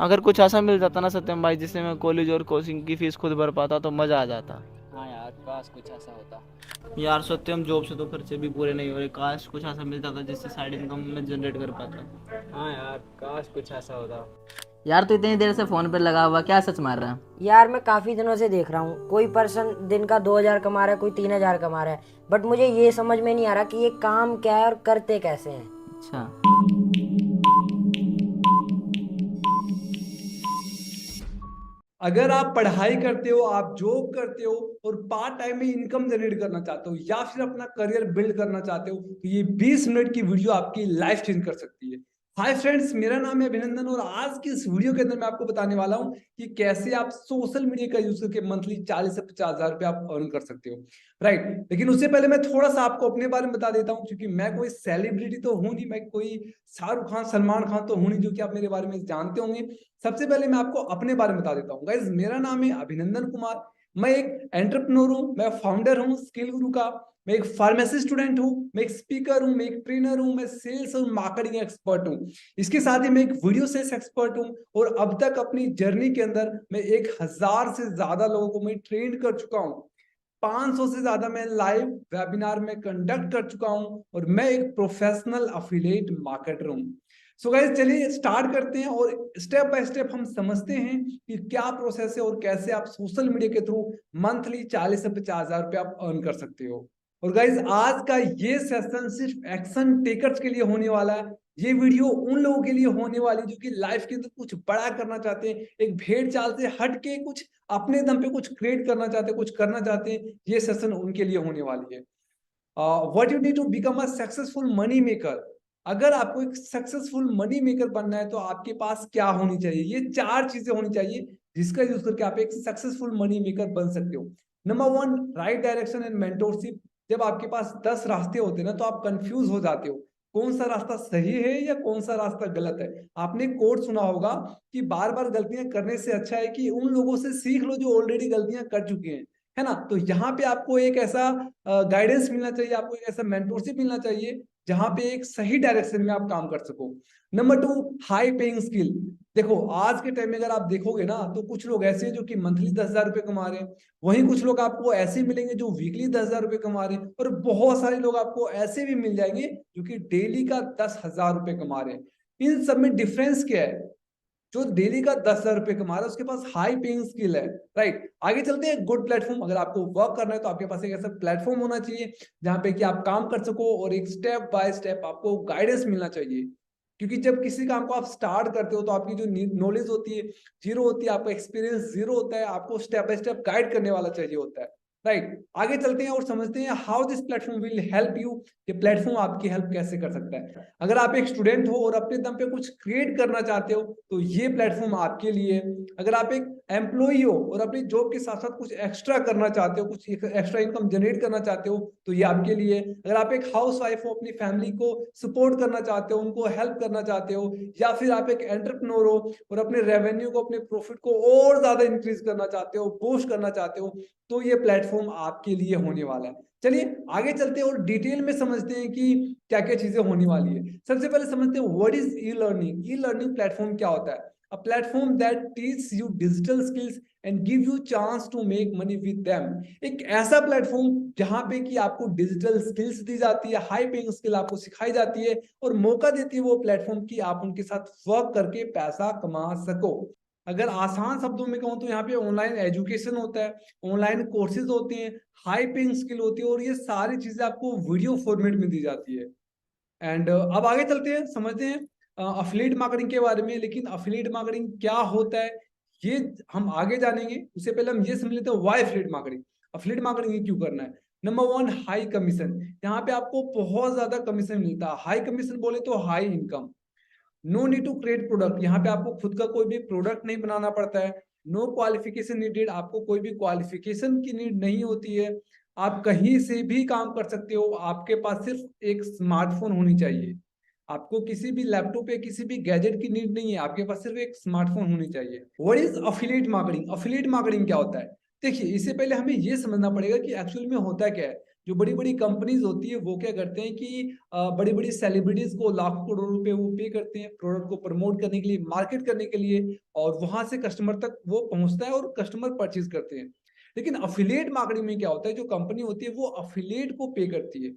अगर कुछ ऐसा मिल जाता ना सत्यम भाई जिससे मैं कॉलेज और कोचिंग की फीस खुद भर पाता तो मज़ा आ जाता। हाँ यार, काश कुछ ऐसा होता। यार सत्यम, जॉब से तो खर्चे भी पूरे नहीं हो रहे, काश कुछ ऐसा मिलता था जिससे साइड इनकम में जनरेट कर पाता। हाँ यार, काश कुछ ऐसा होता। यार तू इतनी देर से फोन पर लगा हुआ, क्या सच मार रहा है? यार मैं काफी दिनों से देख रहा हूँ, कोई पर्सन दिन का 2,000 कमा रहा है, कोई 3,000 कमा रहा है। बट मुझे ये समझ में नहीं आ रहा कि ये काम क्या है और करते कैसे हैं। अच्छा। अगर आप पढ़ाई करते हो, आप जॉब करते हो और पार्ट टाइम में इनकम जनरेट करना चाहते हो या फिर अपना करियर बिल्ड करना चाहते हो, तो ये 20 मिनट की वीडियो आपकी लाइफ चेंज कर सकती है। हाय फ्रेंड्स, मेरा नाम है अभिनंदन और आज की इस वीडियो के अंदर मैं आपको बताने वाला हूं कि कैसे आप सोशल मीडिया का यूज करके मंथली 40 से 50 हजार रुपए आप अर्न कर सकते हो। राइट, लेकिन उससे पहले मैं थोड़ा सा आपको अपने बारे में बता देता हूं, क्योंकि मैं कोई सेलिब्रिटी तो हूं नहीं, मैं कोई शाहरुख खान सलमान खान तो हूं नहीं जो कि आप मेरे बारे में जानते होंगे। सबसे पहले मैं आपको अपने बारे में बता देता हूँ। गाइज, मेरा नाम है अभिनंदन कुमार। मैं एक एंटरप्रेन्योर हूँ, मैं फाउंडर हूँ स्किल गुरु का। मैं एक फार्मेसी स्टूडेंट हूँ, मैं एक स्पीकर हूँ, मैं एक ट्रेनर हूँ, मैं सेल्स और मार्केटिंग एक्सपर्ट हूँ। इसके साथ ही मैं एक वीडियो सेल्स एक्सपर्ट हूँ और अब तक अपनी जर्नी के अंदर मैं 1,000 से ज्यादा लोगों को मैं ट्रेन कर चुका हूँ। 500 से ज्यादा मैं लाइव वेबिनार में कंडक्ट कर चुका हूं और मैं एक प्रोफेशनल अफिलिएट मार्केटर हूं। सो गाइस, चलिए स्टार्ट करते हैं और स्टेप बाय स्टेप हम समझते हैं कि क्या प्रोसेस है और कैसे आप सोशल मीडिया के थ्रू मंथली 40 से 50 हजार रुपए आप अर्न कर सकते हो। और गाइस, आज का ये सेशन सिर्फ एक्शन टेकर्स के लिए होने वाला है। ये वीडियो उन लोगों के लिए होने वाली जो कि लाइफ के अंदर कुछ बड़ा करना चाहते हैं, एक भेड़ चाल से हट के कुछ अपने दम पे कुछ क्रिएट करना चाहते हैं, कुछ करना चाहते हैं। ये सेशन उनके लिए होने वाली है। What you need to become a successful money maker. अगर आपको एक सक्सेसफुल मनी मेकर बनना है तो आपके पास क्या होनी चाहिए? ये चार चीजें होनी चाहिए जिसका यूज करके आप एक सक्सेसफुल मनी मेकर बन सकते हो। Number one, right direction and mentorship. जब आपके पास 10 रास्ते होते हैं ना, तो आप कंफ्यूज हो जाते हो कौन सा रास्ता सही है या कौन सा रास्ता गलत है। आपने कोट सुना होगा कि बार बार गलतियां करने से अच्छा है कि उन लोगों से सीख लो जो ऑलरेडी गलतियां कर चुके हैं, है ना। तो यहाँ पे आपको एक ऐसा गाइडेंस मिलना चाहिए, आपको एक ऐसा मेंटोरशिप मिलना चाहिए जहां पे एक सही डायरेक्शन में आप काम कर सको। Number two, high paying skill. देखो, आज के टाइम में अगर आप देखोगे ना, तो कुछ लोग ऐसे हैं जो कि मंथली 10,000 रुपए कमा रहे हैं। वहीं कुछ लोग आपको ऐसे मिलेंगे जो वीकली 10,000 रुपए कमा रहे हैं, और बहुत सारे लोग आपको ऐसे भी मिल जाएंगे जो कि डेली का 10,000 रुपए कमा रहे हैं। इन सब में डिफरेंस क्या है? जो डेली का 10,000 रुपए कमा रहा है उसके पास हाई पेइंग स्किल है। राइट, आगे चलते हैं। Good platform. अगर आपको वर्क करना है तो आपके पास एक ऐसा प्लेटफॉर्म होना चाहिए जहां पे कि आप काम कर सको और एक स्टेप बाय स्टेप आपको गाइडेंस मिलना चाहिए। क्योंकि जब किसी काम को आप स्टार्ट करते हो तो आपकी जो नॉलेज होती है जीरो होती है, आपका एक्सपीरियंस जीरो होता है, आपको स्टेप बाय स्टेप गाइड करने वाला चाहिए होता है। राइट, आगे चलते हैं और समझते हैं how this platform will help you. ये प्लेटफॉर्म आपकी हेल्प कैसे कर सकता है। अगर आप एक स्टूडेंट हो और अपने दम पे कुछ क्रिएट करना चाहते हो तो ये प्लेटफॉर्म आपके लिए। अगर आप एक एम्प्लॉई हो और अपनी जॉब के साथ साथ कुछ एक्स्ट्रा करना चाहते हो, कुछ एक्स्ट्रा इनकम जनरेट करना चाहते हो, तो ये आपके लिए। अगर आप एक हाउस वाइफ हो, अपनी फैमिली को सपोर्ट करना चाहते हो, उनको हेल्प करना चाहते हो, या फिर आप एक एंटरप्रेन्योर हो और अपने रेवेन्यू को, अपने प्रॉफिट को और ज्यादा इंक्रीज करना चाहते हो, बूस्ट करना चाहते हो, तो ये प्लेटफॉर्म आपके लिए होने वाला है। चलिए आगे चलते हैं और डिटेल में समझते हैं कि क्या क्या चीजें होने वाली है। सबसे पहले समझते हैं what is e learning. E learning platform क्या होता है? A platform that teach you digital skills and give you chance to make money with them. एक ऐसा प्लेटफॉर्म जहां पे कि आपको डिजिटल स्किल्स दी जाती है, हाई पेइंग स्किल आपको सिखाई जाती है और मौका देती है वो प्लेटफॉर्म की आप उनके साथ वर्क करके पैसा कमा सको। अगर आसान शब्दों में कहूं तो यहाँ पे ऑनलाइन एजुकेशन होता है, ऑनलाइन कोर्सेज होते हैं, हाई पेइंग स्किल होती है और ये सारी चीजें आपको वीडियो फॉर्मेट में दी जाती है। एंड अब आगे चलते हैं, समझते हैं अफिलिएट मार्केटिंग के बारे में। लेकिन अफिलिएट मार्केटिंग क्या होता है ये हम आगे जानेंगे, उससे पहले हम ये समझ लेते हैं why affiliate marketing. Affiliate marketing क्यों करना है? Number one, high commission. यहाँ पे आपको बहुत ज्यादा कमीशन मिलता है। हाई कमीशन बोले तो high income. No need to create product. यहाँ पे आपको खुद का कोई भी प्रोडक्ट नहीं बनाना पड़ता है। No qualification needed. आपको कोई भी क्वालिफिकेशन की नीड नहीं होती है। आप कहीं से भी काम कर सकते हो। आपके पास सिर्फ एक स्मार्टफोन होनी चाहिए। आपको किसी भी लैपटॉप या किसी भी गैजेट की नीड नहीं है, आपके पास सिर्फ एक स्मार्टफोन होनी चाहिए। What is affiliate marketing? Affiliate marketing क्या होता है? देखिए, इससे पहले हमें यह समझना पड़ेगा कि एक्चुअल में होता क्या है। जो बड़ी बड़ी कंपनीज होती है वो क्या करते हैं कि बड़ी बड़ी सेलिब्रिटीज को लाखों करोड़ों रुपए वो पे करते हैं प्रोडक्ट को प्रमोट करने के लिए, मार्केट करने के लिए, और वहां से कस्टमर तक वो पहुंचता है और कस्टमर परचेज करते हैं। लेकिन अफिलिएट मार्केटिंग में क्या होता है, जो कंपनी होती है वो अफिलिएट को पे करती है।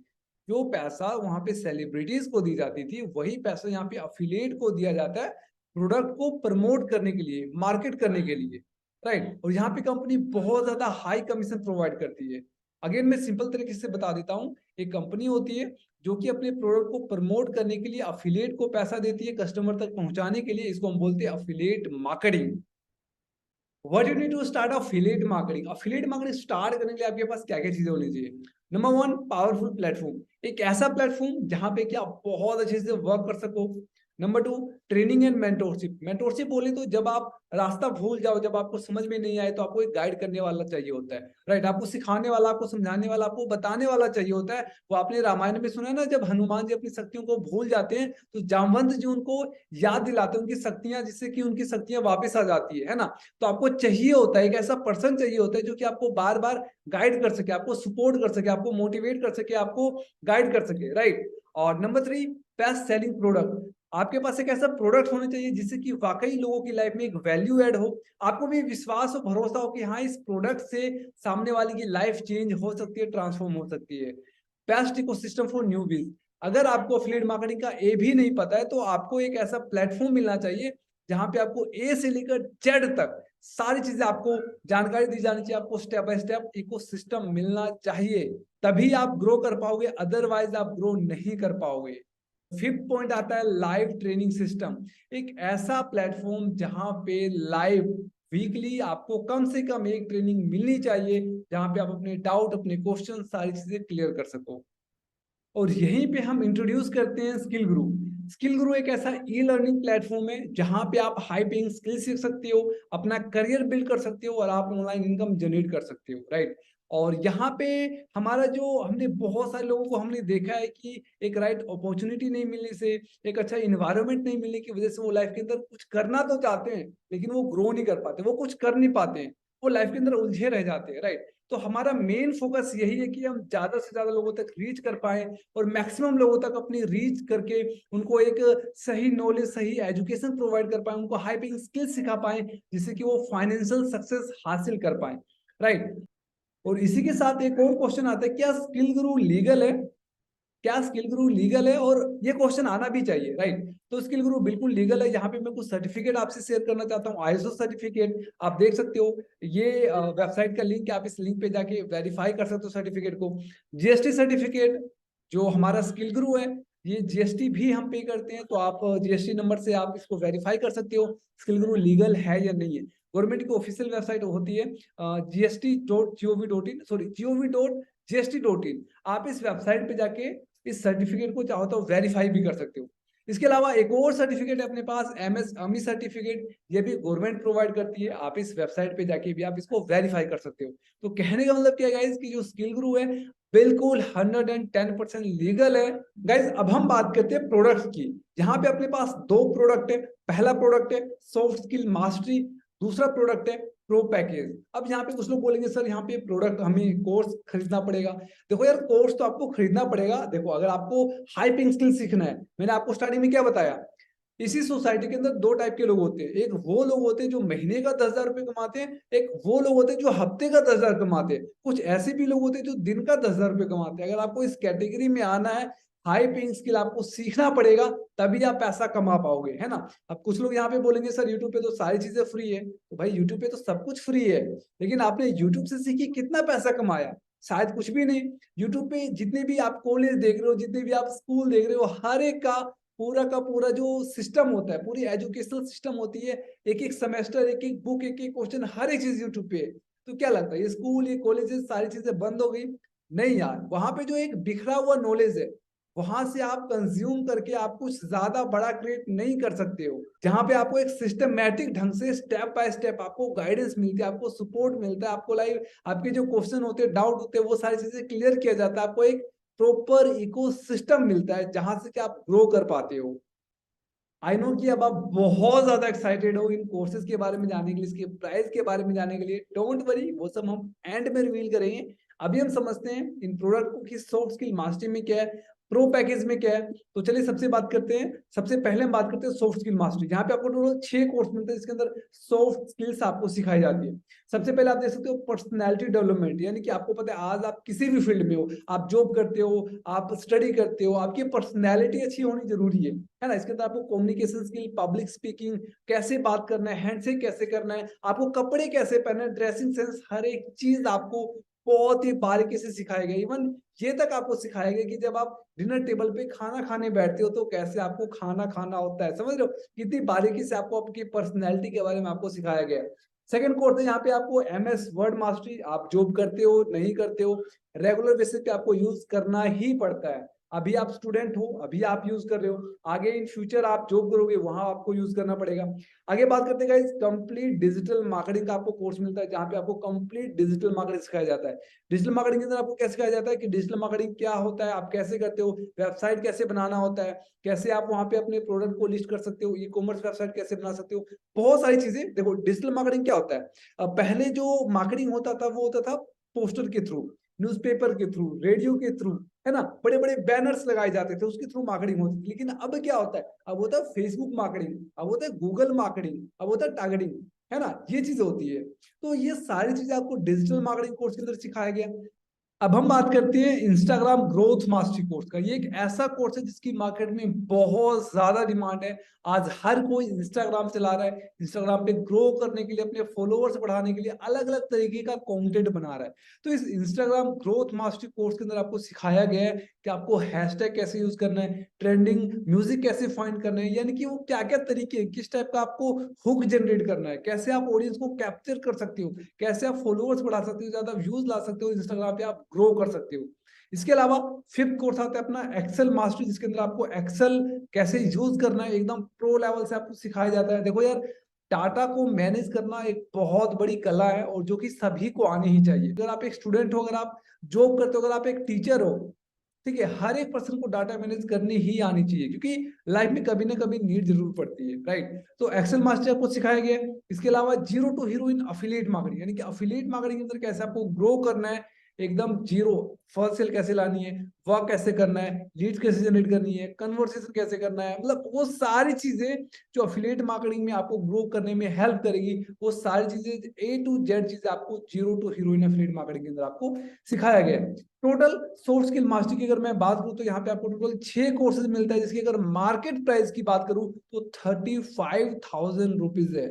जो पैसा वहां पे सेलिब्रिटीज को दी जाती थी वही पैसा यहाँ पे अफिलिएट को दिया जाता है प्रोडक्ट को प्रमोट करने के लिए, मार्केट करने के लिए, राइट। और यहाँ पे कंपनी बहुत ज्यादा हाई कमीशन प्रोवाइड करती है। अगेन मैं सिंपल तरीके से बता देता हूँ, एक कंपनी होती है जो कि अपने प्रोडक्ट को प्रमोट करने के लिए अफिलिएट को पैसा देती है कस्टमर तक पहुंचाने के लिए, इसको हम बोलते हैं affiliate marketing. What you need to start affiliate marketing. Affiliate marketing start करने के लिए आपके पास क्या क्या चीजें होनी चाहिए। नंबर 1, पावरफुल प्लेटफॉर्म, एक ऐसा प्लेटफॉर्म जहां पे कि आप बहुत अच्छे से वर्क कर सको। Number 2, training and mentorship. Mentorship बोले तो जब आप रास्ता भूल जाओ, जब आपको समझ में नहीं आए तो आपको एक गाइड करने वाला चाहिए होता है, राइट। आपको सिखाने वाला, आपको समझाने वाला, आपको बताने वाला चाहिए होता है। वो आपने रामायण में सुना है ना, जब हनुमान जी अपनी शक्तियों को भूल जाते हैं तो जामवंत जी उनको याद दिलाते हैं उनकी शक्तियां, जिससे कि उनकी शक्तियां वापस आ जाती है ना। तो आपको चाहिए होता है, एक ऐसा पर्सन चाहिए होता है जो कि आपको बार बार गाइड कर सके, आपको सपोर्ट कर सके, आपको मोटिवेट कर सके, आपको गाइड कर सके, राइट। और नंबर 3, बेस्ट सेलिंग प्रोडक्ट। आपके पास एक ऐसा प्रोडक्ट होना चाहिए जिससे कि वाकई लोगों की लाइफ में एक वैल्यू ऐड हो, आपको भी विश्वास और भरोसा हो कि हाँ इस प्रोडक्ट से सामने वाले की लाइफ चेंज हो सकती है, ट्रांसफॉर्म हो सकती है। Best ecosystem for newbies. अगर आपको एफिलिएट मार्केटिंग का ए भी नहीं पता है तो आपको एक ऐसा प्लेटफॉर्म मिलना चाहिए जहां पे आपको ए से लेकर जेड तक सारी चीजें आपको जानकारी दी जानी चाहिए, आपको स्टेप बाय स्टेप इकोसिस्टम मिलना चाहिए, तभी आप ग्रो कर पाओगे, अदरवाइज आप ग्रो नहीं कर पाओगे। 5th पॉइंट आता है लाइव ट्रेनिंग सिस्टम। एक ऐसा प्लेटफॉर्म जहां पे लाइव वीकली आपको कम से कम एक ट्रेनिंग मिलनी चाहिए जहां पे आप अपने डाउट, अपने क्वेश्चन, सारी चीजें क्लियर कर सको। और यहीं पे हम इंट्रोड्यूस करते हैं स्किल गुरु। स्किल गुरु एक ऐसा ई लर्निंग प्लेटफॉर्म है जहां पे आप हाई पेइंग स्किल सीख सकते हो, अपना करियर बिल्ड कर सकते हो और आप ऑनलाइन इनकम जनरेट कर सकते हो, राइट। और यहाँ पे हमारा जो हमने बहुत सारे लोगों को हमने देखा है कि एक राइट अपॉर्चुनिटी नहीं मिलने से, एक अच्छा इन्वायरमेंट नहीं मिलने की वजह से वो लाइफ के अंदर कुछ करना तो चाहते हैं लेकिन वो ग्रो नहीं कर पाते, वो कुछ कर नहीं पाते हैं, वो लाइफ के अंदर उलझे रह जाते हैं, राइट। तो हमारा मेन फोकस यही है कि हम ज्यादा से ज्यादा लोगों तक रीच कर पाए और मैक्सिमम लोगों तक अपनी रीच करके उनको एक सही नॉलेज, सही एजुकेशन प्रोवाइड कर पाए, उनको हाई पेइंग स्किल सिखा पाए जिससे कि वो फाइनेंशियल सक्सेस हासिल कर पाए, राइट। और इसी के साथ एक और क्वेश्चन आता है, क्या स्किल गुरु लीगल है? क्या स्किल गुरु लीगल है? और ये क्वेश्चन आना भी चाहिए, राइट। तो स्किल गुरु बिल्कुल लीगल है। यहाँ पे मैं कुछ सर्टिफिकेट आपसे शेयर करना चाहता हूँ, आईएसओ सर्टिफिकेट आप देख सकते हो, ये वेबसाइट का लिंक है, आप इस लिंक पे जाके वेरीफाई कर सकते हो सर्टिफिकेट को। जीएसटी सर्टिफिकेट जो हमारा स्किल गुरु है, ये जीएसटी भी हम पे करते हैं, तो आप जीएसटी नंबर से आप इसको वेरीफाई कर सकते हो स्किल गुरु लीगल है या नहीं है। गवर्नमेंट की ऑफिशियल वेबसाइट होती है gst.gov.in, सॉरी gov.gst.in। आप इस वेबसाइट पे जाके इस सर्टिफिकेट को चाहो तो वेरीफाई भी कर सकते हो। इसके अलावा एक और सर्टिफिकेट है अपने पास, एमएस अमी सर्टिफिकेट, ये भी गवर्नमेंट प्रोवाइड करती है, आप इस वेबसाइट पे जाके भी आप इसको वेरीफाई कर सकते हो। तो कहने का मतलब क्या है गाइस कि जो स्किल गुरु है बिल्कुल 110% लीगल है। गाइस अब हम बात करते हैं प्रोडक्ट्स की। यहाँ पे अपने पास 2 प्रोडक्ट है। पहला प्रोडक्ट है सॉफ्ट स्किल मास्टरी, दूसरा प्रोडक्ट है प्रो पैकेज। अब यहाँ पे कुछ लोग बोलेंगे सर यहाँ पे प्रोडक्ट हमें कोर्स खरीदना पड़ेगा। देखो यार, कोर्स तो आपको खरीदना पड़ेगा। देखो अगर आपको हाई पेइंग स्किल सीखना है, मैंने आपको स्टार्टिंग में क्या बताया, इसी सोसाइटी के अंदर 2 टाइप के लोग होते हैं। एक वो लोग होते हैं जो महीने का 10,000 रुपए कमाते हैं, एक वो लोग होते हैं जो हफ्ते का 10,000 कमाते हैं, कुछ ऐसे भी लोग होते हैं जो दिन का 10,000 रुपए कमाते हैं। अगर आपको इस कैटेगरी में आना है, हाई पेइंग स्किल आपको सीखना पड़ेगा, तभी आप पैसा कमा पाओगे, है ना। अब कुछ लोग यहाँ पे बोलेंगे सर यूट्यूब पे तो सारी चीजें फ्री है। तो भाई यूट्यूब पे तो सब कुछ फ्री है, लेकिन आपने यूट्यूब से सीखी कितना पैसा कमाया? शायद कुछ भी नहीं। यूट्यूब पे जितने भी आप कॉलेज देख रहे हो, जितने भी आप स्कूल देख रहे हो, हर एक का पूरा जो सिस्टम होता है, पूरी एजुकेशनल सिस्टम होती है, एक एक सेमेस्टर, एक एक बुक, एक एक क्वेश्चन, हर एक चीज यूट्यूब पे है। तो क्या लगता है ये स्कूल, ये कॉलेजेस, सारी चीजें बंद हो गई? नहीं यार, वहां पे जो एक बिखरा हुआ नॉलेज है, वहां से आप कंज्यूम करके आप कुछ ज्यादा बड़ा क्रिएट नहीं कर सकते हो। जहां पे आपको एक सिस्टमैटिक ढंग से स्टेप बाय स्टेप आपको गाइडेंस मिलती है, आपको सपोर्ट मिलता है, आपको लाइव आपके जो क्वेश्चन होते हैं, डाउट होते हैं, वो सारी चीजें क्लियर किया जाता है, आपको एक प्रॉपर इकोसिस्टम मिलता है जहां से कि आप ग्रो कर पाते हो। आई नो कि अब आप बहुत ज्यादा एक्साइटेड हो इन कोर्सेज के बारे में जानने के लिए, इसके प्राइस के बारे में जानने के लिए। डोंट वरी, वो सब हम एंड में रिवील करेंगे। अभी हम समझते हैं इन प्रोडक्ट को कि सॉफ्ट स्किल मास्टरी में क्या है, प्रो पैकेज में क्या है। तो चलिए सबसे बात करते हैं, सबसे पहले हम बात करते हैं सॉफ्ट स्किल मास्टरी, जहाँ पे आपको टोटल 6 कोर्स मिलते हैं जिसके अंदर सॉफ्ट स्किल्स आपको सिखाई जाती है। सबसे पहले आप देख सकते हो पर्सनैलिटी डेवलपमेंट, यानी कि आपको पता है आज आप किसी भी फील्ड में हो, आप जॉब करते हो, आप स्टडी करते हो, आपकी पर्सनैलिटी अच्छी होनी जरूरी है ना। इसके अंदर आपको कम्युनिकेशन स्किल, पब्लिक स्पीकिंग, कैसे बात करना है, हैंडशेक कैसे करना है, आपको कपड़े कैसे पहनना है, ड्रेसिंग सेंस, हर एक चीज आपको बहुत ही बारीकी से सिखाया गया। इवन ये तक आपको सिखाया गया कि जब आप डिनर टेबल पे खाना खाने बैठते हो तो कैसे आपको खाना खाना होता है, समझ रहे हो, कितनी बारीकी से आपको आपकी पर्सनैलिटी के बारे में आपको सिखाया गया है। सेकंड कोर्स है यहाँ पे आपको MS वर्ड मास्टरी, आप जॉब करते हो नहीं करते हो, रेगुलर बेसिस पे आपको यूज करना ही पड़ता है। अभी आप स्टूडेंट हो, अभी आप यूज कर रहे हो, आगे इन फ्यूचर आप जॉब करोगे वहां आपको यूज करना पड़ेगा। आगे बात करते हैं गाइस, कंप्लीट डिजिटल मार्केटिंग का आपको कोर्स मिलता है, जहाँ पे आपको कंप्लीट डिजिटल मार्केटिंग सिखाया जाता है। डिजिटल मार्केटिंग के अंदर आपको क्या सिखाया जाता है कि डिजिटल मार्केटिंग क्या होता है, आप कैसे करते हो, वेबसाइट कैसे बनाना होता है, कैसे आप वहां पे अपने प्रोडक्ट को लिस्ट कर सकते हो, ई-कॉमर्स वेबसाइट कैसे बना सकते हो, बहुत सारी चीजें। देखो डिजिटल मार्केटिंग क्या होता है, पहले जो मार्केटिंग होता था वो होता था पोस्टर के थ्रू, न्यूज़पेपर के थ्रू, रेडियो के थ्रू, है ना, बड़े बड़े बैनर्स लगाए जाते थे, उसके थ्रू मार्केटिंग होती थी। लेकिन अब क्या होता है, अब होता है फेसबुक मार्केटिंग, अब होता है गूगल मार्केटिंग, अब होता है टारगेटिंग, है ना, ये चीज होती है। तो ये सारी चीजें आपको डिजिटल मार्केटिंग कोर्स के अंदर सिखाया गया। अब हम बात करते हैं इंस्टाग्राम ग्रोथ मास्टरी कोर्स का। ये एक ऐसा कोर्स है जिसकी मार्केट में बहुत ज्यादा डिमांड है। आज हर कोई इंस्टाग्राम चला रहा है, इंस्टाग्राम पे ग्रो करने के लिए, अपने फॉलोअर्स बढ़ाने के लिए अलग अलग तरीके का कंटेंट बना रहा है। तो इस इंस्टाग्राम ग्रोथ मास्टरी कोर्स के अंदर आपको सिखाया गया है कि आपको हैशटैग कैसे यूज करना है, ट्रेंडिंग म्यूजिक कैसे फाइंड करना है, यानी कि वो क्या क्या तरीके, किस टाइप का आपको हुक जनरेट करना है, कैसे आप ऑडियंस को कैप्चर कर सकते हो, कैसे आप फॉलोअर्स बढ़ा सकते हो, ज्यादा व्यूज ला सकते हो, इंस्टाग्राम पे आप ग्रो कर सकते हो। इसके अलावा फिफ्थ कोर्स आता है अपना एक्सेल मास्टरी, जिसके अंदर आपको एक्सेल कैसे यूज करना है एकदम प्रो लेवल से आपको सिखाया जाता है। देखो यार, डाटा को मैनेज करना एक बहुत बड़ी कला है और जो कि सभी को आनी ही चाहिए। अगर आप एक स्टूडेंट हो, अगर आप जॉब करते हो, अगर आप एक टीचर हो, ठीक है, हर एक पर्सन को डाटा मैनेज करनी ही आनी चाहिए, क्योंकि लाइफ में कभी ना कभी नीड जरूर पड़ती है, राइट। तो एक्सेल मास्टर आपको सिखाया गया है। इसके अलावा zero to hero in affiliate marketing, यानी कि अफिलिएट मार्केटिंग के अंदर कैसे आपको ग्रो करना है, एकदम जीरो, फर्स्ट सेल कैसे लानी है, वर्क कैसे करना है, लीड कैसे जनरेट करनी है, कन्वर्सेशन कैसे करना है, मतलब वो सारी चीजें जो अफिलिएट मार्केटिंग में आपको ग्रो करने में हेल्प करेगी, वो सारी चीजें A to Z चीजें आपको zero to hero in affiliate marketing के अंदर आपको सिखाया गया है। टोटल सॉफ्ट स्किल मास्टरी की अगर मैं बात करूं तो यहाँ पे आपको टोटल 6 कोर्सेज मिलता है, जिसकी अगर मार्केट प्राइस की बात करूं तो 35,000 रुपीज है।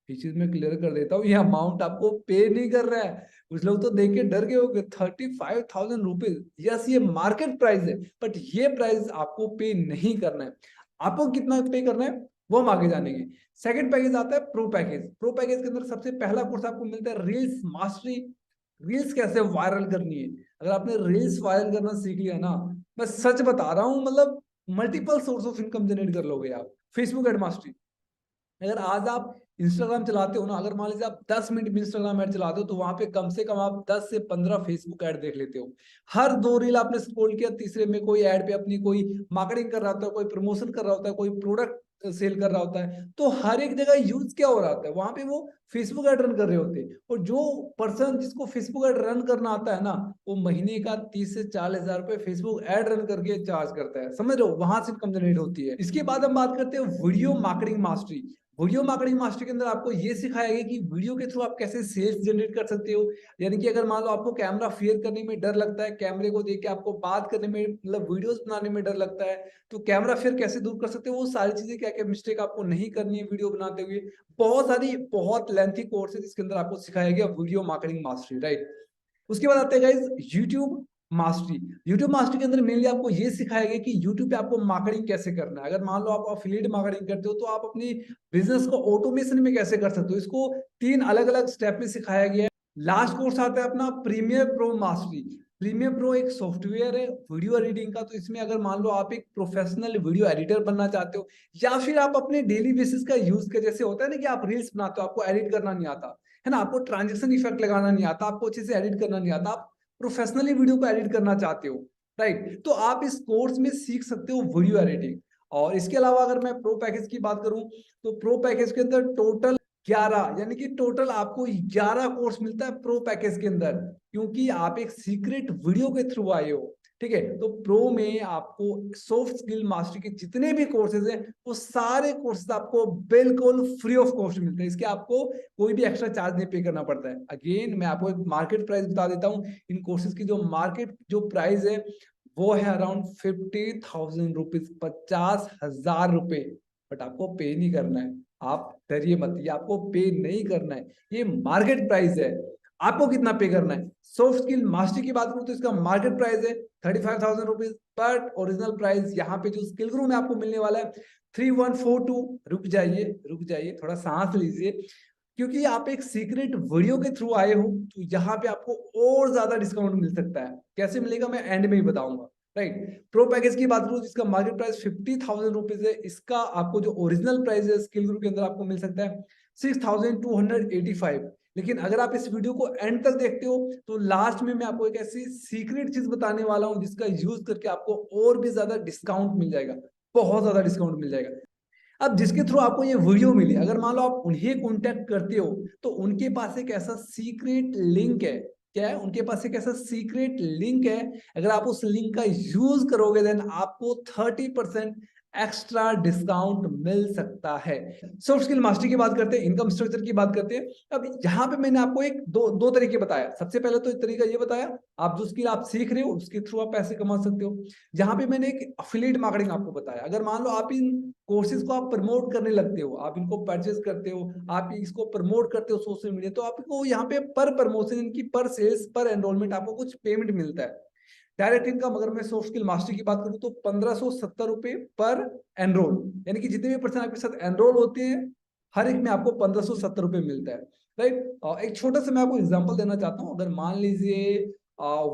इस चीज में क्लियर कर देता हूँ, ये अमाउंट आपको पे नहीं कर रहा है। कुछ लोग तो देख के डर गए होंगे, 35,000 रुपीज, यस ये मार्केट प्राइस है, बट ये प्राइस आपको पे नहीं करना है। आपको कितना पे करना है वो हम आगे जानेंगे। सेकंड पैकेज आता है प्रो पैकेज। प्रो पैकेज के अंदर सबसे पहला कोर्स आपको मिलता है रील्स मास्टरी। रील्स कैसे वायरल करनी है, अगर आपने रील्स वायरल करना सीख लिया ना, मैं सच बता रहा हूँ, मतलब multiple source of income generate कर लोगे आप। फेसबुक एड मास्टरी, अगर आज आप इंस्टाग्राम चलाते हो ना, अगर मान लीजिए आप 10 मिनट भी इंस्टाग्राम ऐड चलाते हो तो वहां पे कम से कम आप 10 से 15 फेसबुक ऐड देख लेते हो। हर 2 रील आपने स्क्रॉल किया, तीसरे में कोई ऐड पे अपनी कोई मार्केटिंग कर रहा होता है, कोई प्रमोशन कर रहा होता है, कोई प्रोडक्ट सेल कर रहा होता है। तो हर एक जगह यूज क्या हो रहा होता है, वहां पे वो फेसबुक ऐड रन कर रहे होते हैं। और जो पर्सन जिसको फेसबुक ऐड रन करना आता है ना, वो महीने का 30 से 40 हजार रुपए फेसबुक ऐड रन करके चार्ज करता है, समझ रहे हो, वहां से इनकम जनरेट होती है। इसके बाद हम बात करते हैं video marketing mastery. Video marketing master के अंदर आपको ये सिखाया गया कि वीडियो के थ्रू आप कैसे सेल्स जनरेट कर सकते हो। यानी कि अगर मान लो आपको कैमरा फेयर करने में डर लगता है, कैमरे को देख के आपको बात करने में, मतलब वीडियोस बनाने में डर लगता है, तो कैमरा फेयर कैसे दूर कर सकते हो, वो सारी चीजें, क्या क्या मिस्टेक आपको नहीं करनी है वीडियो बनाते हुए। बहुत सारी, बहुत लेंथी कोर्स है जिसके अंदर आपको सिखाया गया वीडियो मार्केटिंग मास्टरी, राइट। उसके बाद आते हैं guys YouTube mastery. YouTube mastery के अंदर मेनली आपको ये सिखाया गया कि यूट्यूब पे आपको मार्केटिंग कैसे करना है। अगर मान लो आप अफिलिएट मार्केटिंग करते हो तो आप अपनी बिजनेस को ऑटोमेशन में कैसे कर सकते हो, इसको 3 अलग अलग स्टेप में सिखाया गया है। लास्ट कोर्स आता है अपना premiere pro mastery. Premiere pro एक सॉफ्टवेयर है वीडियो एडिटिंग का। तो इसमें अगर मान लो आप एक प्रोफेशनल वीडियो एडिटर बनना चाहते हो, या फिर आप अपने डेली बेसिस का यूज कर, जैसे होता है ना कि आप रील्स बनाते हो, आपको एडिट करना नहीं आता है ना, आपको ट्रांजेक्शन इफेक्ट लगाना नहीं आता, आपको अच्छे से एडिट करना नहीं आता, आप प्रोफेशनली वीडियो को एडिट करना चाहते हो, राइट, तो आप इस कोर्स में सीख सकते हो वीडियो एडिटिंग। और इसके अलावा अगर मैं प्रो पैकेज की बात करूं तो प्रो पैकेज के अंदर टोटल 11, यानी कि टोटल आपको 11 कोर्स मिलता है प्रो पैकेज के अंदर, क्योंकि आप एक सीक्रेट वीडियो के थ्रू आए हो। ठीक है, तो प्रो में आपको सॉफ्ट स्किल मास्टरी के जितने भी कोर्सेज हैं वो सारे कोर्सेज आपको बिल्कुल फ्री ऑफ कॉस्ट मिलते हैं। इसके आपको कोई भी एक्स्ट्रा चार्ज नहीं पे करना पड़ता है। अगेन मैं आपको एक मार्केट प्राइस बता देता हूँ। इन कोर्सेज की जो मार्केट जो प्राइस है वो है अराउंड 50,000 रुपीज, 50,000 रुपए। बट आपको पे नहीं करना है, आप डरिए मत, ये आपको पे नहीं करना है, ये मार्केट प्राइस है। आपको कितना पे करना है? सॉफ्ट स्किल मास्टरी की बात करूं तो इसका मार्केट प्राइस है 35,000 रुपीज, बट ओरिजिनल प्राइस यहाँ पे जो स्किल गुरु में आपको मिलने वाला है 3142। रुक जाइए, थोड़ा सांस लीजिए, क्योंकि आप एक सीक्रेट वीडियो के थ्रू आए हो तो यहाँ पे आपको और ज्यादा डिस्काउंट मिल सकता है। कैसे मिलेगा मैं एंड में ही बताऊंगा। राइट, प्रो पैकेज की बात करूं जिसका मार्केट प्राइस 50,000 रुपीज है, इसका आपको जो ओरिजिनल प्राइस है स्किल ग्रुप के अंदर आपको मिल सकता है 6,285। लेकिन अगर आप इस वीडियो को एंड तक देखते हो तो लास्ट में मैं आपको एक ऐसी सीक्रेट चीज बताने वाला हूं जिसका यूज करके आपको और भी ज्यादा डिस्काउंट मिल जाएगा, बहुत ज्यादा डिस्काउंट मिल जाएगा। अब जिसके थ्रू आपको ये वीडियो मिली, अगर मान लो आप उन्हें कांटेक्ट करते हो तो उनके पास एक ऐसा सीक्रेट लिंक है। क्या है? उनके पास एक ऐसा सीक्रेट लिंक है, अगर आप उस लिंक का यूज करोगे देन आपको 30% एक्स्ट्रा डिस्काउंट मिल सकता है। सॉफ्ट स्किल मास्टरी की बात करते हैं, इनकम स्ट्रक्चर की बात करते हैं। अब यहाँ पे मैंने आपको एक दो तरीके बताया। सबसे पहले तो तरीका ये बताया, आप जो स्किल आप सीख रहे हो उसके थ्रू आप पैसे कमा सकते हो। यहाँ पे मैंने एक अफिलिएट मार्केटिंग आपको बताया। अगर मान लो आप इन कोर्सेज को आप प्रमोट करने लगते हो, आप इनको परचेज करते हो, आप इसको प्रमोट करते हो सोशल मीडिया, तो आपको यहाँ पे पर प्रमोशन, इनकी पर सेल्स, पर एनरोलमेंट आपको कुछ पेमेंट मिलता है। डायरेक्ट इनकम अगर मैं सॉफ्ट स्किल मास्टरी की बात करूं तो 1,570 रुपए पर एनरोल, यानी कि जितने भी पर्सन आपके साथ एनरोल होते हैं हर एक में आपको 1,570 रुपए मिलता है। राइट, और एक छोटा सा मैं आपको एग्जांपल देना चाहता हूं। अगर मान लीजिए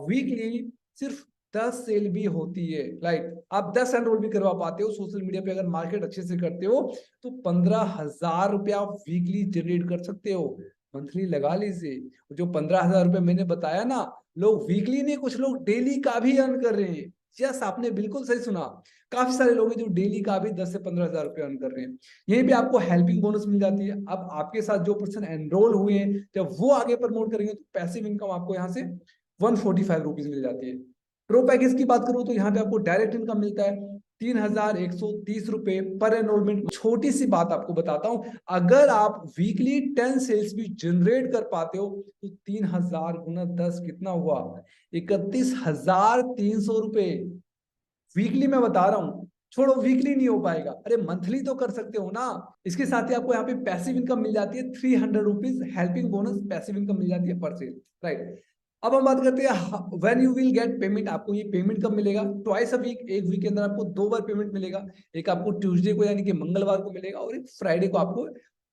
वीकली सिर्फ 10 सेल भी होती है, राइट, आप 10 एनरोल भी करवा पाते हो सोशल मीडिया पे, अगर मार्केट अच्छे से करते हो तो 15,000 रुपया आप वीकली जनरेट कर सकते हो। मंथली लगा लीजिए, जो 15,000 रुपए मैंने बताया ना, लोग वीकली नहीं, कुछ लोग डेली का भी अर्न कर रहे हैं। यस, आपने बिल्कुल सही सुना, काफी सारे लोग हैं जो डेली का भी 10 से 15,000 रुपए अर्न कर रहे हैं। यहीं पे आपको हेल्पिंग बोनस मिल जाती है। अब आपके साथ जो पर्सन एनरोल हुए हैं, जब वो आगे प्रमोट करेंगे तो पैसिव इनकम आपको यहाँ से 145 रुपीज मिल जाती है। प्रो पैकेज की बात करूं तो यहाँ पे आपको डायरेक्ट इनकम मिलता है 3,130 रुपए पर एनरोलमेंट। छोटी सी बात आपको बताता हूं, अगर आप वीकली 10 सेल्स भी जनरेट कर पाते हो तो 3,000 गुना 10 कितना हुआ? 31,300 रुपए वीकली। मैं बता रहा हूं, छोड़ो वीकली नहीं हो पाएगा, अरे मंथली तो कर सकते हो ना। इसके साथ ही आपको यहाँ पे पैसिव इनकम मिल जाती है 300 rupees helping bonus, passive income मिल जाती है पर सेल। राइट, अब हम बात करते हैं when you will get payment. आपको ये पेमेंट कब मिलेगा? ट्वाइस अ वीक, एक वीक के अंदर आपको 2 बार पेमेंट मिलेगा। एक आपको ट्यूसडे को यानी कि मंगलवार को मिलेगा, और एक फ्राइडे को आपको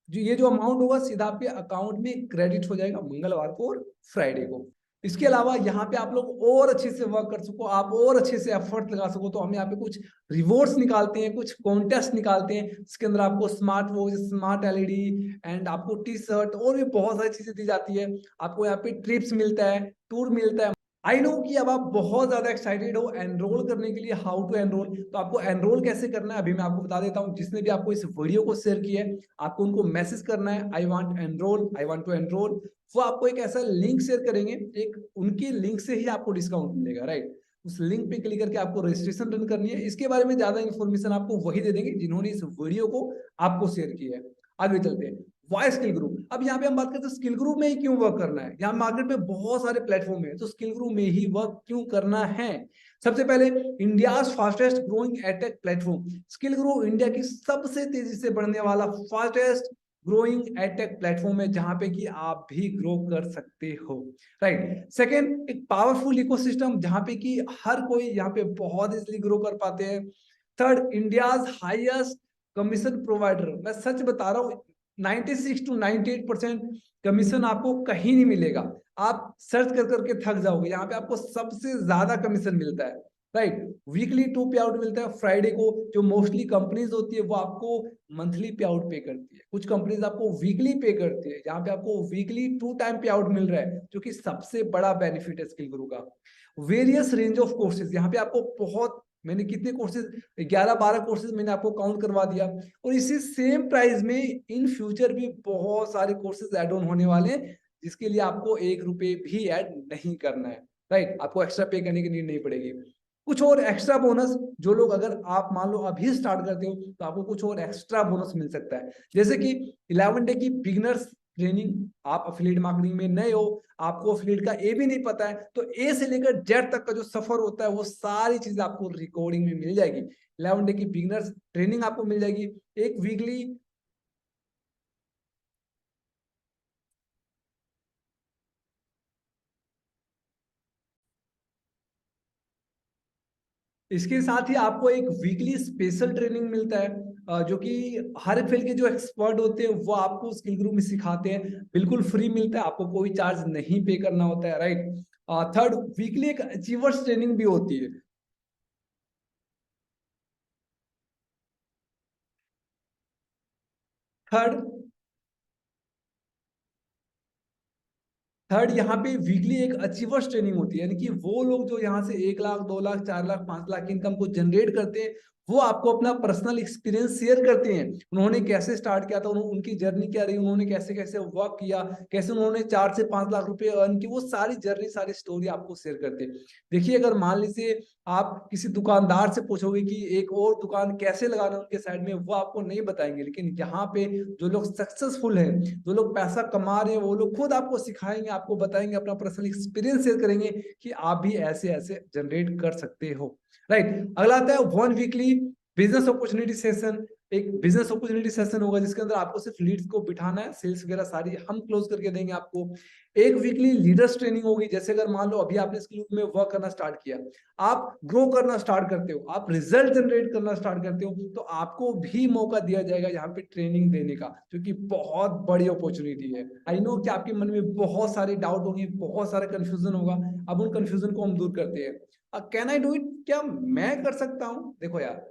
जो अमाउंट होगा सीधा आपके अकाउंट में क्रेडिट हो जाएगा मंगलवार को और फ्राइडे को। इसके अलावा यहाँ पे आप लोग और अच्छे से वर्क कर सको, आप और अच्छे से एफर्ट लगा सको, तो हम यहाँ पे कुछ रिवॉर्ड्स निकालते हैं, कुछ कॉन्टेस्ट निकालते हैं। इसके अंदर आपको smart watch, smart LED and आपको टी शर्ट और भी बहुत सारी चीजें दी जाती है। आपको यहाँ पे ट्रिप्स मिलता है, टूर मिलता है। आई नो कि अब आप बहुत ज्यादा एक्साइटेड हो एनरोल करने के लिए। हाउ टू एनरोल, तो आपको एनरोल कैसे करना है अभी मैं आपको बता देता हूँ। जिसने भी आपको इस वीडियो को शेयर किया है, आपको उनको मैसेज करना है, I want enrol, I want to enrol. वो आपको एक ऐसा लिंक शेयर करेंगे, एक उनकी लिंक से ही आपको डिस्काउंट मिलेगा। राइट, उस लिंक पे क्लिक करके आपको रजिस्ट्रेशन रन करनी है। इसके बारे में ज्यादा इन्फॉर्मेशन आपको वही दे देंगे जिन्होंने इस वीडियो को आपको शेयर किया है। आगे चलते हैं, वाई स्किल ग्रुप। अब यहाँ पे हम बात करते हैं स्किल ग्रुप में ही क्यों वर्क करना है। यहाँ मार्केट में बहुत सारे प्लेटफॉर्म है, तो स्किल ग्रुप में ही वर्क क्यों करना है? सबसे पहले, India fastest growing edtech platform. Skill group India की सबसे तेजी से बढ़ने वाला फास्टेस्ट ग्रोइंग एडटेक प्लेटफॉर्म है, जहां पे कि आप भी ग्रो कर सकते हो। राइट, सेकेंड, एक पावरफुल इकोसिस्टम जहां पे कि हर कोई यहाँ पे बहुत इजीली ग्रो कर पाते हैं। Third, India's highest commission provider. मैं सच बता रहा हूँ, 96 to 98% कमीशन आपको कहीं नहीं मिलेगा। आप सर्च कर करके थक जाओगे, यहाँ पे आपको सबसे ज्यादा कमीशन मिलता है। राइट, वीकली 2 पे आउट मिलता है फ्राइडे को। जो मोस्टली कंपनीज होती है वो आपको मंथली पे आउट पे करती है, कुछ कंपनीज आपको वीकली पे करती है। यहाँ पे आपको वीकली 2 टाइम पे आउट मिल रहा है, जो कि सबसे बड़ा बेनिफिट है स्किल गुरु का। वेरियस रेंज ऑफ कोर्सेज, यहाँ पे आपको बहुत मैंने कितने कोर्सेज, 11-12 कोर्सेज मैंने आपको काउंट करवा दिया। और इसी सेम प्राइस में इन फ्यूचर भी बहुत सारे कोर्सेज ऐड ऑन होने वाले हैं, जिसके लिए आपको 1 रुपए भी ऐड नहीं करना है, राइट। आपको एक्स्ट्रा पे करने की नीड नहीं पड़ेगी। कुछ और एक्स्ट्रा बोनस, जो लोग, अगर आप मान लो अभी स्टार्ट करते हो तो आपको कुछ और एक्स्ट्रा बोनस मिल सकता है, जैसे कि 11 डे की बिगिनर्स ट्रेनिंग। आप अफिलिएट मार्केटिंग में नए हो, आपको अफिलिएट का ए भी नहीं पता है, तो ए से लेकर जेड तक का जो सफर होता है वो सारी चीजें आपको रिकॉर्डिंग में मिल जाएगी। 11 डे की बिगिनर्स ट्रेनिंग आपको मिल जाएगी, एक वीकली इसके साथ ही आपको एक वीकली स्पेशल ट्रेनिंग मिलता है, जो कि हर फील्ड के जो एक्सपर्ट होते हैं वो आपको स्किल ग्रुप में सिखाते हैं, बिल्कुल फ्री मिलता है, आपको कोई चार्ज नहीं पे करना होता है, राइट। थर्ड, वीकली एक अचीवर्स ट्रेनिंग भी होती है। थर्ड थर्ड यहाँ पे वीकली एक अचीवर्स ट्रेनिंग होती है, यानी कि वो लोग जो यहाँ से 1 लाख, 2 लाख, 4 लाख, 5 लाख की इनकम को जनरेट करते हैं, वो आपको अपना पर्सनल एक्सपीरियंस शेयर करते हैं। उन्होंने कैसे स्टार्ट किया था, उनकी जर्नी क्या रही, उन्होंने कैसे कैसे वर्क किया, कैसे उन्होंने 4 से 5 लाख रुपए अर्न किए, वो सारी जर्नी, सारी स्टोरी आपको शेयर करते हैं। देखिए, अगर मान लीजिए आप किसी दुकानदार से पूछोगे कि एक और दुकान कैसे लगाना उनके साइड में, वो आपको नहीं बताएंगे, लेकिन यहाँ पे जो लोग सक्सेसफुल हैं, जो लोग पैसा कमा रहे हैं, वो लोग खुद आपको सिखाएंगे, आपको बताएंगे, अपना पर्सनल एक्सपीरियंस शेयर करेंगे कि आप भी ऐसे ऐसे जनरेट कर सकते हो, राइट। अगला आता है 1 वीकली बिजनेस अपॉर्चुनिटी सेशन। एक बिजनेस अपॉर्चुनिटी सेशन होगा जिसके अंदर आपको सिर्फ लीड्स को बिठाना है, सेल्स वगैरह सारी हम क्लोज करके देंगे आपको। एक वीकली लीडर्स ट्रेनिंग होगी, जैसे अगर मान लो अभी आपने स्किल में वर्क करना स्टार्ट किया, आप ग्रो करना स्टार्ट करते हो, आप रिजल्ट जनरेट करना स्टार्ट करते हो, तो आपको भी मौका दिया जाएगा यहाँ पे ट्रेनिंग देने का, जो कि बहुत बड़ी अपॉर्चुनिटी है। आई नो कि आपके मन में बहुत सारे डाउट होंगे, बहुत सारा कंफ्यूजन होगा, अब उन कंफ्यूजन को हम दूर करते हैं। कैन आई डू इट, क्या मैं कर सकता हूँ? देखो यार,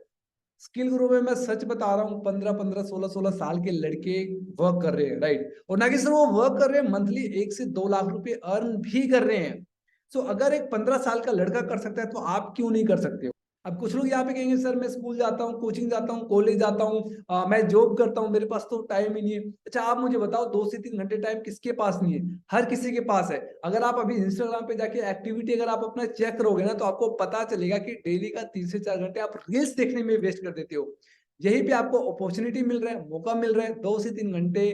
स्किल ग्रुप में मैं सच बता रहा हूँ, 15-15, 16-16 साल के लड़के वर्क कर रहे हैं, राइट। और ना कि सिर्फ वो वर्क कर रहे हैं, मंथली 1 से 2 लाख रुपए अर्न भी कर रहे हैं। सो अगर एक 15 साल का लड़का कर सकता है तो आप क्यों नहीं कर सकते हो? अब कुछ लोग यहाँ पे कहेंगे, सर मैं स्कूल जाता हूँ, कोचिंग जाता हूँ, कॉलेज जाता हूँ, मैं जॉब करता हूँ, मेरे पास तो टाइम ही नहीं है। अच्छा, आप मुझे बताओ, 2 से 3 घंटे टाइम किसके पास नहीं है? हर किसी के पास है। अगर आप अभी इंस्टाग्राम पे जाके एक्टिविटी अगर आप अपना चेक करोगे ना, तो आपको पता चलेगा कि डेली का 3 से 4 घंटे आप रील्स देखने में वेस्ट कर देते हो। यही पे आपको अपॉर्चुनिटी मिल रहा है, मौका मिल रहा है, 2 से 3 घंटे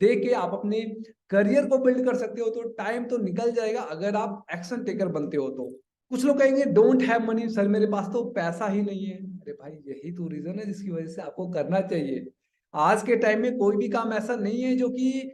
दे के आप अपने करियर को बिल्ड कर सकते हो। तो टाइम तो निकल जाएगा अगर आप एक्शन टेकर बनते हो तो। कुछ लोग कहेंगे डोंट हैव मनी, सर मेरे पास तो पैसा ही नहीं है। अरे भाई, यही तो रीजन है जिसकी वजह से आपको करना चाहिए। आज के टाइम में कोई भी काम ऐसा नहीं है जो कि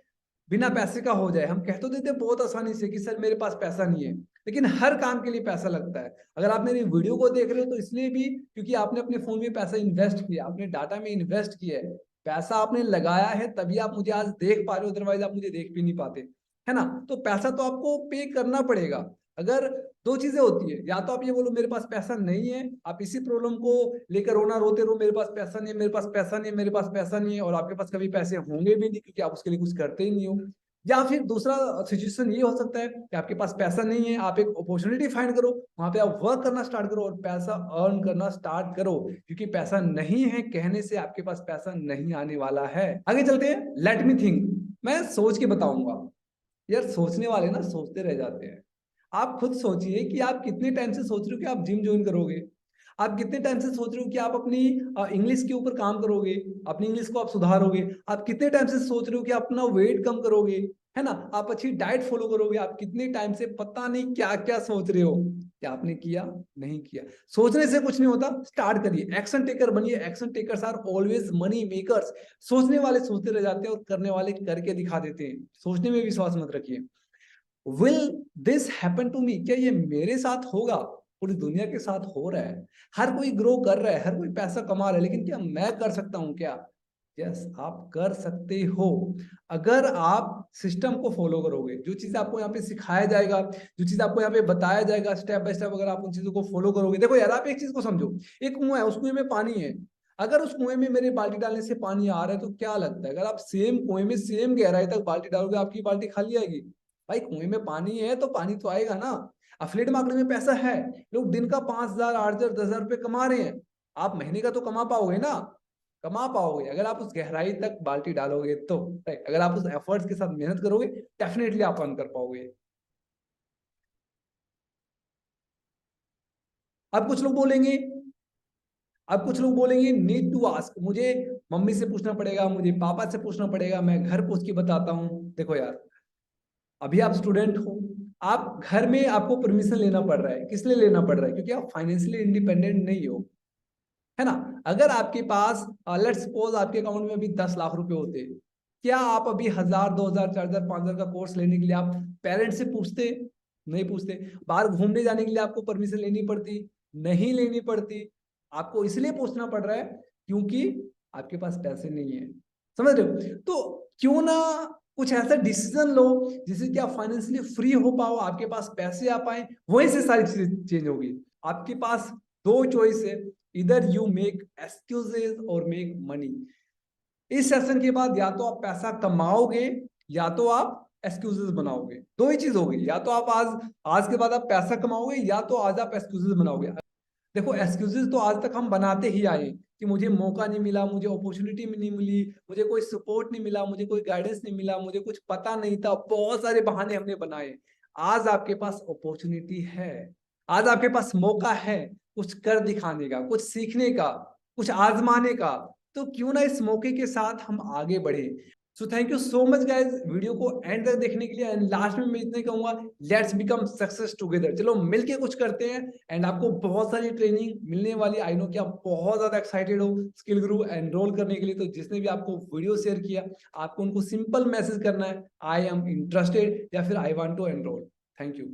बिना पैसे का हो जाए। हम कह तो देते बहुत आसानी से कि सर मेरे पास पैसा नहीं है, लेकिन हर काम के लिए पैसा लगता है। अगर आप मेरी वीडियो को देख रहे हो तो इसलिए भी क्योंकि आपने अपने फोन में पैसा इन्वेस्ट किया, आपने डाटा में इन्वेस्ट किया है, पैसा आपने लगाया है, तभी आप मुझे आज देख पा रहे हो, अदरवाइज आप मुझे देख भी नहीं पाते, है ना। तो पैसा तो आपको पे करना पड़ेगा। अगर 2 चीजें होती है, या तो आप ये बोलो मेरे पास पैसा नहीं है, आप इसी प्रॉब्लम को लेकर रोना रोते रहो, मेरे पास पैसा नहीं है, मेरे पास पैसा नहीं है, मेरे पास पैसा नहीं है, और आपके पास कभी पैसे होंगे भी नहीं क्योंकि आप उसके लिए कुछ करते ही नहीं हो। या फिर दूसरा सिचुएशन ये हो सकता है कि आपके पास पैसा नहीं है, आप एक अपॉर्चुनिटी फाइंड करो, वहां पे आप वर्क करना स्टार्ट करो और पैसा अर्न करना स्टार्ट करो, क्योंकि पैसा नहीं है कहने से आपके पास पैसा नहीं आने वाला है। आगे चलते हैं, लेट मी थिंक, मैं सोच के बताऊंगा। यार, सोचने वाले ना सोचते रह जाते हैं। आप खुद सोचिए कि आप कितने टाइम से सोच रहे हो कि आप जिम ज्वाइन करोगे, आप कितने टाइम से सोच रहे हो कि आप अपनी इंग्लिश के ऊपर काम करोगे, अपनी इंग्लिश को आप सुधारोगे, आप कितने टाइम से सोच रहे हो कि अपना वेट कम करोगे, है ना, आप अच्छी डाइट फॉलो करोगे, आप कितने टाइम से पता नहीं क्या क्या सोच रहे हो। क्या आपने किया? नहीं किया। सोचने से कुछ नहीं होता, स्टार्ट करिए, एक्शन टेकर बनिए। Action takers are always money makers. सोचने वाले सोचते रह जाते हैं और करने वाले करके दिखा देते हैं। सोचने में विश्वास मत रखिए। Will this happen to me, क्या ये मेरे साथ होगा? पूरी दुनिया के साथ हो रहा है, हर कोई ग्रो कर रहा है, हर कोई पैसा कमा रहा है, लेकिन क्या मैं कर सकता हूं? क्या यस, आप कर सकते हो। अगर आप सिस्टम को फॉलो करोगे, जो चीज आपको यहाँ पे सिखाया जाएगा, जो चीज आपको यहाँ पे बताया जाएगा स्टेप बाय स्टेप, अगर आप उन चीजों को फॉलो करोगे। देखो यार, आप एक चीज को समझो, एक कुआं है, उस कुएं में पानी है। अगर उस कुएं में मेरे बाल्टी डालने से पानी आ रहा है तो क्या लगता है, अगर आप सेम कुएं में सेम गहराई तक बाल्टी डालोगे, आपकी बाल्टी खाली आएगी? भाई कुएं में पानी है तो पानी तो आएगा ना। अफिलिएट मार्केटिंग में पैसा है, लोग दिन का 5,000 8,000 10,000 रुपये कमा रहे हैं, आप महीने का तो कमा पाओगे ना, कमा पाओगे अगर आप उस गहराई तक बाल्टी डालोगे तो। अगर आप उस एफर्ट्स के साथ मेहनत करोगे डेफिनेटली आप अर्न कर पाओगे। अब कुछ लोग बोलेंगे नीड टू आस्क, मुझे मम्मी से पूछना पड़ेगा, मुझे पापा से पूछना पड़ेगा, मैं घर पूछ के बताता हूं। देखो यार, अभी आप स्टूडेंट हो, आप घर में आपको परमिशन लेना पड़ रहा है, किस लिए लेना पड़ रहा है? क्योंकि आप फाइनेंशियली इंडिपेंडेंट नहीं हो, है ना। अगर आपके पास लेट्स सपोज आपके अकाउंट में अभी 10 लाख रुपए होते, क्या आप अभी 1,000 2,000 4,000 5,000 का कोर्स लेने के लिए आप पेरेंट्स से पूछते? नहीं पूछते। बाहर घूमने जाने के लिए आपको परमिशन लेनी पड़ती? नहीं लेनी पड़ती। आपको इसलिए पूछना पड़ रहा है क्योंकि आपके पास पैसे नहीं है, समझ रहे हो। तो क्यों ना कुछ ऐसा डिसीजन लो जिससे कि आप फाइनेंशियली फ्री हो पाओ, आपके पास पैसे आ पाए, वहीं से सारी चीजें चेंज होगी। आपके पास दो चॉइस है, इधर यू मेक एक्सक्यूजेस और मेक मनी। इस सेशन के बाद या तो आप पैसा कमाओगे या तो आप एक्सक्यूजेस बनाओगे, दो ही चीज होगी। या तो आप आज के बाद आप पैसा कमाओगे या तो आज आप एक्सक्यूजेस बनाओगे। देखो एक्सक्यूजेस तो आज तक हम बनाते ही आए कि मुझे मौका नहीं मिला, मुझे अपॉर्चुनिटी नहीं मिली, मुझे कोई सपोर्ट नहीं मिला, मुझे कोई गाइडेंस नहीं मिला, मुझे कुछ पता नहीं था, बहुत सारे बहाने हमने बनाए। आज आपके पास अपॉर्चुनिटी है, आज आपके पास मौका है कुछ कर दिखाने का, कुछ सीखने का, कुछ आजमाने का। तो क्यों ना इस मौके के साथ हम आगे बढ़े। So thank you so much guys video को एंड तक देखने के लिए। एंड लास्ट में मैं इतना कहूंगा, लेट्स बिकम सक्सेस टुगेदर। चलो मिलके कुछ करते हैं एंड आपको बहुत सारी ट्रेनिंग मिलने वाली। आई नो कि आप बहुत ज्यादा एक्साइटेड हो स्किल गुरु एनरोल करने के लिए। तो जिसने भी आपको वीडियो शेयर किया, आपको उनको सिंपल मैसेज करना है, आई एम इंटरेस्टेड या फिर I want to enrol. Thank you.